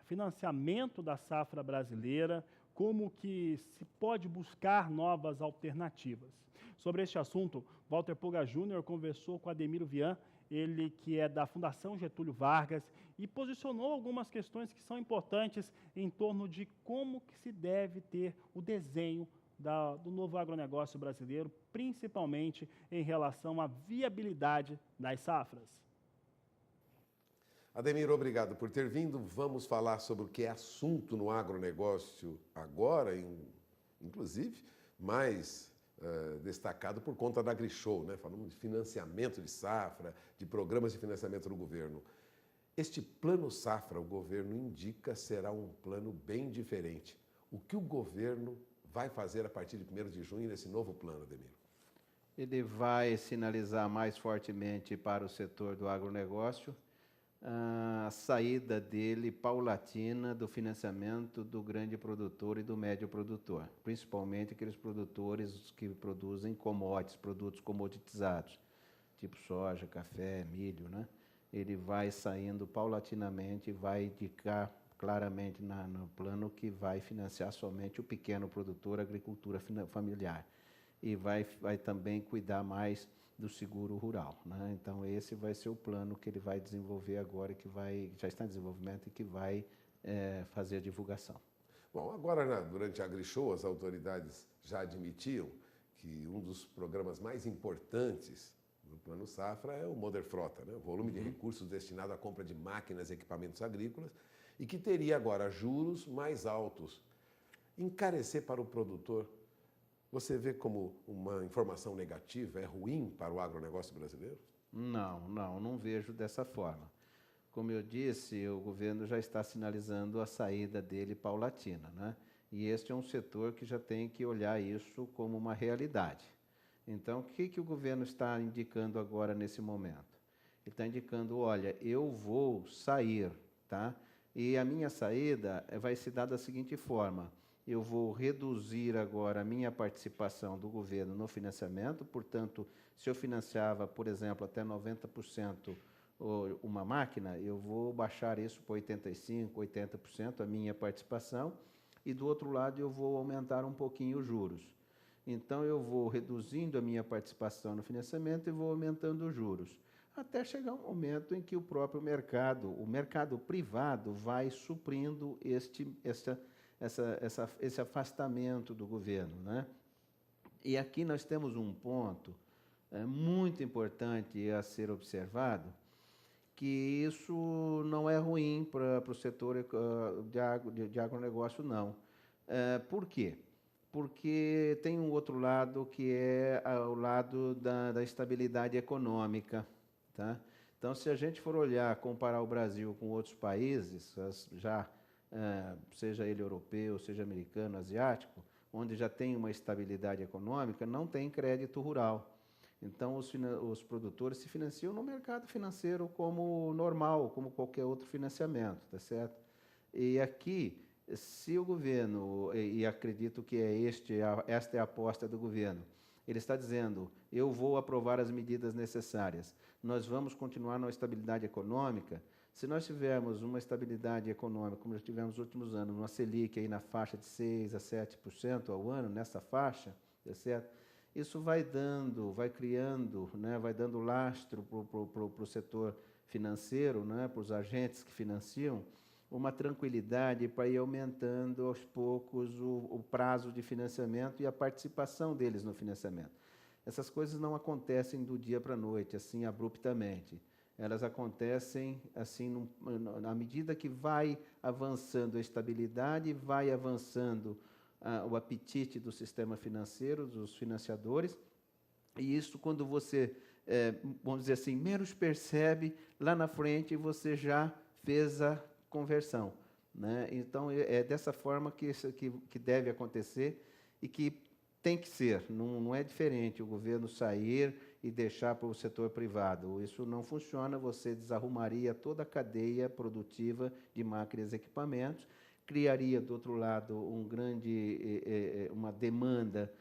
financiamento da safra brasileira, como que se pode buscar novas alternativas. Sobre este assunto, Walter Puga Júnior conversou com Ademiro Vian, ele que é da Fundação Getúlio Vargas, e posicionou algumas questões que são importantes em torno de como que se deve ter o desenho do novo agronegócio brasileiro, principalmente em relação à viabilidade das safras. Ademir, obrigado por ter vindo. Vamos falar sobre o que é assunto no agronegócio agora, inclusive, mais destacado por conta da AgriShow, né? Falamos de financiamento de safra, de programas de financiamento do governo. Este plano safra, o governo indica, será um plano bem diferente. O que o governo vai fazer a partir de 1º de junho nesse novo plano, Ademir? Ele vai sinalizar mais fortemente para o setor do agronegócio a saída dele paulatina do financiamento do grande produtor e do médio produtor, principalmente aqueles produtores que produzem commodities, produtos comoditizados, tipo soja, café, milho, né? Ele vai saindo paulatinamente e vai indicar claramente no plano que vai financiar somente o pequeno produtor, a agricultura familiar. E vai também cuidar mais do seguro rural, né? Então esse vai ser o plano que ele vai desenvolver agora, que já está em desenvolvimento e que vai fazer a divulgação. Bom, agora durante a AgriShow as autoridades já admitiam que um dos programas mais importantes no Plano Safra é o Moder Frota, né? O volume de recursos destinado à compra de máquinas e equipamentos agrícolas, e que teria agora juros mais altos. Encarecer para o produtor, você vê como uma informação negativa, é ruim para o agronegócio brasileiro? Não vejo dessa forma. Como eu disse, o governo já está sinalizando a saída dele paulatina, né? E este é um setor que já tem que olhar isso como uma realidade. Então, o que o governo está indicando agora nesse momento? Ele está indicando, olha, eu vou sair, tá? E a minha saída vai se dar da seguinte forma: eu vou reduzir agora a minha participação do governo no financiamento, portanto, se eu financiava, por exemplo, até 90% uma máquina, eu vou baixar isso para 85%, 80% a minha participação, e do outro lado eu vou aumentar um pouquinho os juros. Então eu vou reduzindo a minha participação no financiamento e vou aumentando os juros, até chegar um momento em que o próprio mercado, o mercado privado, vai suprindo esse afastamento do governo, né? E aqui nós temos um ponto muito importante a ser observado, que isso não é ruim para o setor de agronegócio, não. Por quê? Porque tem um outro lado, que é o lado da estabilidade econômica, tá? Então, se a gente for olhar, comparar o Brasil com outros países, seja ele europeu, seja americano, asiático, onde já tem uma estabilidade econômica, não tem crédito rural. Então, os produtores se financiam no mercado financeiro como normal, como qualquer outro financiamento, tá certo? E aqui, se o governo, e acredito que esta é a aposta do governo, ele está dizendo, eu vou aprovar as medidas necessárias, nós vamos continuar na estabilidade econômica. Se nós tivermos uma estabilidade econômica, como já tivemos nos últimos anos, uma Selic aí na faixa de 6% a 7% ao ano, nessa faixa, tá certo? Isso vai criando, né, vai dando lastro para o setor financeiro, né, para os agentes que financiam, uma tranquilidade para ir aumentando aos poucos o prazo de financiamento e a participação deles no financiamento. Essas coisas não acontecem do dia para a noite, assim, abruptamente. Elas acontecem assim, na medida que vai avançando a estabilidade, vai avançando o apetite do sistema financeiro, dos financiadores, e isso, quando você, vamos dizer assim, menos percebe, lá na frente você já fez a conversão, né? Então, é dessa forma que deve acontecer e que tem que ser, não é diferente o governo sair e deixar para o setor privado. Isso não funciona, você desarrumaria toda a cadeia produtiva de máquinas e equipamentos, criaria, do outro lado, uma demanda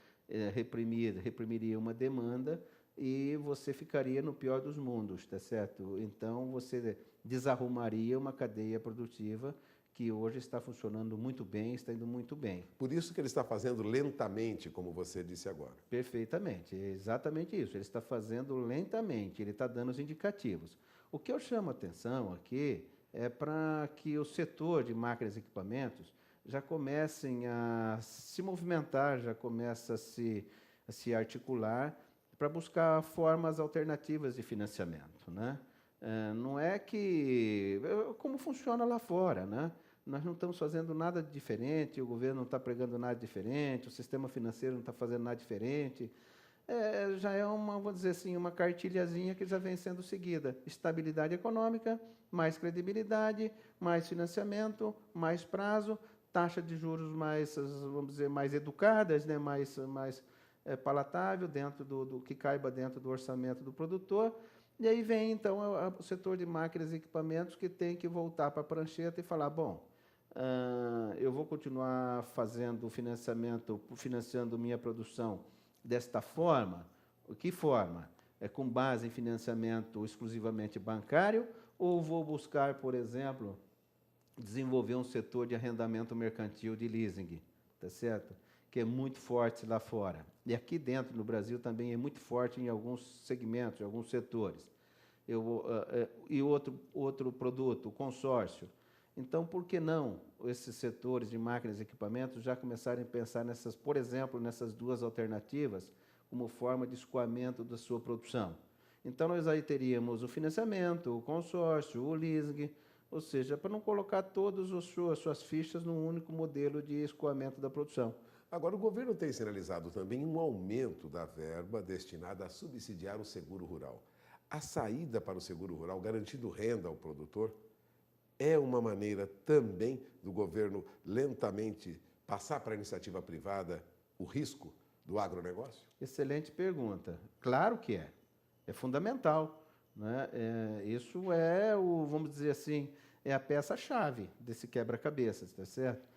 reprimida, reprimiria uma demanda, e você ficaria no pior dos mundos, tá certo? Então, você desarrumaria uma cadeia produtiva que hoje está funcionando muito bem, está indo muito bem. Por isso que ele está fazendo lentamente, como você disse agora. Perfeitamente, é exatamente isso. Ele está fazendo lentamente, ele está dando os indicativos. O que eu chamo a atenção aqui é para que o setor de máquinas e equipamentos já comecem a se movimentar, já começa a se articular para buscar formas alternativas de financiamento, né? Não é que... como funciona lá fora, né? Nós não estamos fazendo nada diferente, o governo não está pregando nada diferente, o sistema financeiro não está fazendo nada diferente. Já é uma, vou dizer assim, uma cartilhazinha que já vem sendo seguida. Estabilidade econômica, mais credibilidade, mais financiamento, mais prazo, taxa de juros mais, vamos dizer, mais educadas, né? mais palatável, dentro do que caiba dentro do orçamento do produtor. E aí vem, então, o setor de máquinas e equipamentos que tem que voltar para a prancheta e falar, bom, eu vou continuar fazendo financiamento, financiando minha produção desta forma? Que forma? É com base em financiamento exclusivamente bancário ou vou buscar, por exemplo, desenvolver um setor de arrendamento mercantil de leasing, tá certo? Que é muito forte lá fora. E aqui dentro, no Brasil, também é muito forte em alguns segmentos, em alguns setores. E outro produto, o consórcio. Então, por que não esses setores de máquinas e equipamentos já começarem a pensar, por exemplo, nessas duas alternativas, como forma de escoamento da sua produção? Então, nós aí teríamos o financiamento, o consórcio, o leasing, ou seja, para não colocar todas as suas fichas num único modelo de escoamento da produção. Agora, o governo tem sinalizado também um aumento da verba destinada a subsidiar o seguro rural. A saída para o seguro rural, garantindo renda ao produtor, é uma maneira também do governo lentamente passar para a iniciativa privada o risco do agronegócio? Excelente pergunta. Claro que é. É fundamental, né? Isso vamos dizer assim, é a peça-chave desse quebra-cabeças, tá certo?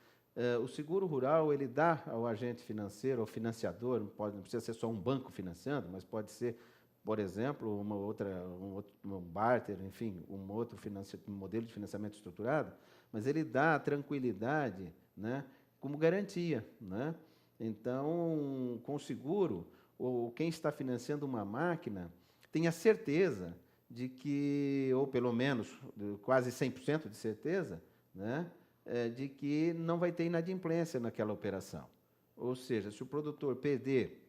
O seguro rural, ele dá ao agente financeiro, ao financiador, não precisa ser só um banco financiando, mas pode ser, por exemplo, um barter, enfim, um outro modelo de financiamento estruturado, mas ele dá a tranquilidade, né, como garantia, né? Então, com o seguro, quem está financiando uma máquina tem a certeza de que, ou pelo menos quase 100% de certeza, né, de que não vai ter inadimplência naquela operação. Ou seja, se o produtor perder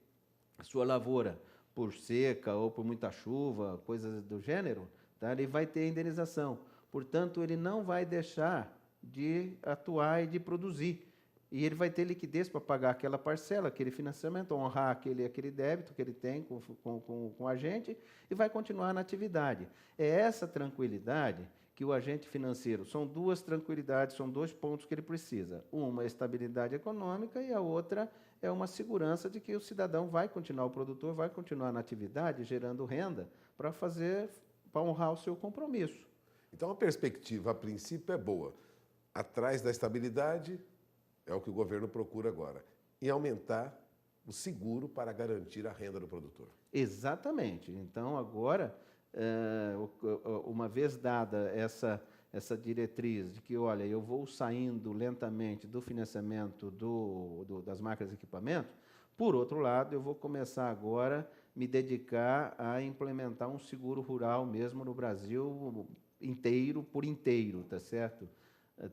a sua lavoura por seca ou por muita chuva, coisas do gênero, tá, ele vai ter indenização. Portanto, ele não vai deixar de atuar e de produzir. E ele vai ter liquidez para pagar aquela parcela, aquele financiamento, honrar aquele débito que ele tem com a gente e vai continuar na atividade. É essa tranquilidade que o agente financeiro, são duas tranquilidades, são dois pontos que ele precisa. Uma é estabilidade econômica e a outra é uma segurança de que o cidadão vai continuar, o produtor vai continuar na atividade, gerando renda para honrar o seu compromisso. Então, a perspectiva, a princípio, é boa. Atrás da estabilidade, é o que o governo procura agora, e aumentar o seguro para garantir a renda do produtor. Exatamente. Então, agora, uma vez dada essa diretriz de que, olha, eu vou saindo lentamente do financiamento das máquinas e equipamentos, por outro lado, eu vou começar agora a me dedicar a implementar um seguro rural mesmo no Brasil inteiro, por inteiro, tá certo?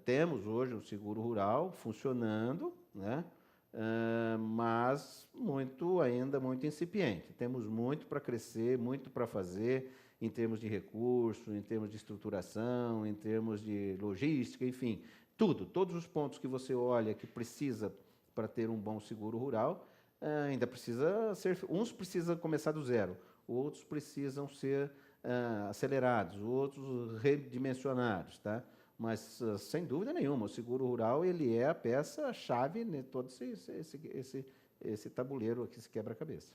Temos hoje um seguro rural funcionando, né? Mas ainda muito incipiente. Temos muito para crescer, muito para fazer em termos de recurso, em termos de estruturação, em termos de logística, enfim, todos os pontos que você olha que precisa para ter um bom seguro rural, ainda uns precisam começar do zero, outros precisam ser acelerados, outros redimensionados, tá? Mas, sem dúvida nenhuma, o seguro rural ele é a peça-chave de todo esse tabuleiro aqui, esse quebra-cabeça.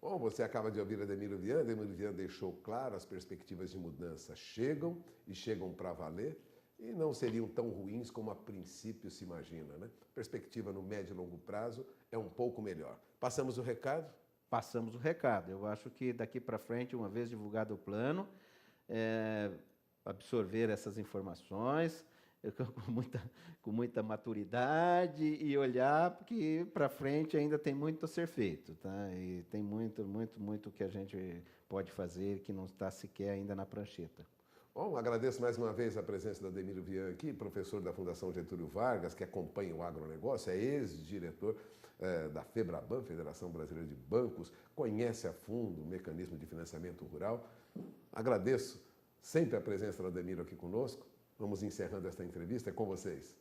Bom, você acaba de ouvir Ademiro Vian. Ademiro Vian deixou claro as perspectivas de mudança chegam e chegam para valer e não seriam tão ruins como a princípio se imagina, né? Perspectiva no médio e longo prazo é um pouco melhor. Passamos o recado? Passamos o recado. Eu acho que daqui para frente, uma vez divulgado o plano, absorver essas informações com muita maturidade e olhar, porque para frente ainda tem muito a ser feito, tá? E tem muito que a gente pode fazer que não está sequer ainda na prancheta. Bom, agradeço mais uma vez a presença do Ademiro Vian aqui, professor da Fundação Getúlio Vargas, que acompanha o agronegócio, é ex-diretor da FEBRABAN, Federação Brasileira de Bancos, conhece a fundo o mecanismo de financiamento rural. Agradeço sempre a presença do Ademiro aqui conosco. Vamos encerrando esta entrevista, é com vocês.